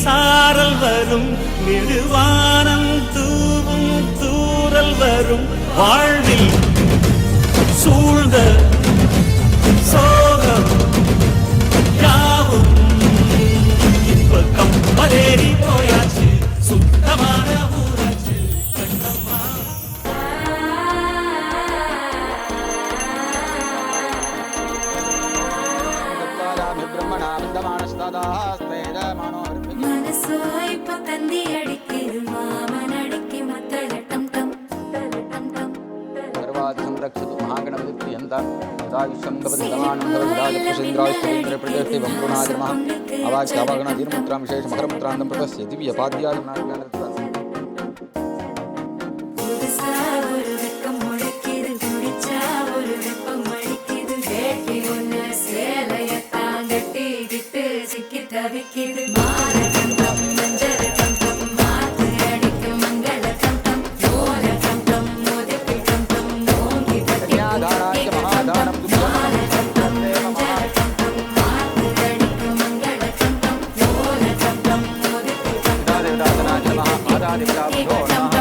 சாரல் வரும், நெடுவானம் தூவும் தூரல் வரும். வாழ்வில் சூழ்ந்த சோகம் யாவும் இப்ப கம்பலேறி போயாச்சு. சுத்தமான ஊராச்சு கண்ணம்மா. மனசோ இப்ப தந்தி அடிக்குது, மாமன் அடிக்கு மத்தளட்டம் டம் டம் டம். सर्वादि संरक्षतु महागणपतिप्रियन्ता यदायुष्यङ्गपतिदानन्दराजपुषेन्द्रायुष्येन्द्रप्रजस्ते वम्पुनादिर्मः अवाक्यावागणाधीर्मुद्रां विशेषमकरमुद्रान्तं प्रपश्य दिव्यपाद्यायुनादिज्ञानरत्न புதுசா ஒரு வெக்கம் முளைக்குது, குடிச்சா ஒரு வெப்பம் அடிக்குது. வேட்டி ஒண்ணு சேலையத்தான் கட்டிக்கிட்டு சிக்கி தவிக்குது. மாலை கண்டம் மஞ்சள் கண்டம் மாத்து அடிக்கும் மங்கள கண்டம் ஓர கண்டம் மோதிப்பி கண்டம் ஓங்கி தட்டி कन्यादानाय महादानं மாலை கண்டம் மஞ்சள் கண்டம் மாத்து அடிக்கும் மங்கள கண்டம் ஓர கண்டம் மோதிப்பி கண்டம் देवदानाय नमः आदादिव्याभ्यो नमः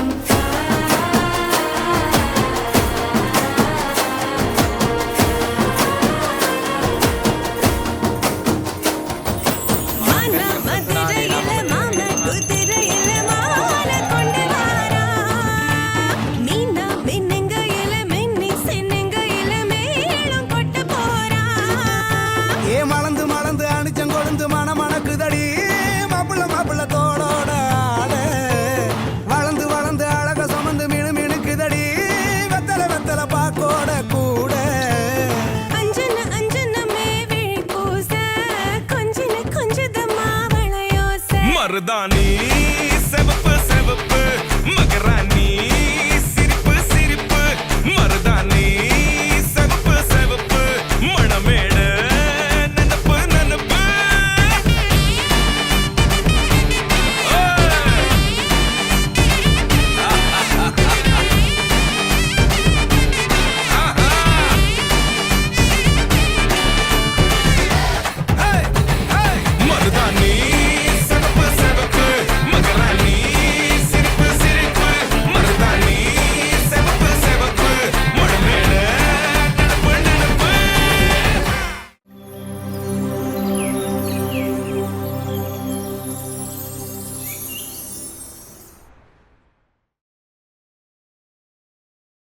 மலந்து மலந்து அணிச்சம் கொழுந்து மணமணக்குதடி மாப்பிள்ள மாப்பிள்ள தோடோட ஆட வளர்ந்து வளர்ந்து அழக சுமந்து மினு மினுக்குதடி வெத்தல வெத்தல பாக்கோட கூட அஞ்சன அஞ்சனமே விழி பூச கொஞ்சன கொஞ்சதமா வளையோச மருதாணி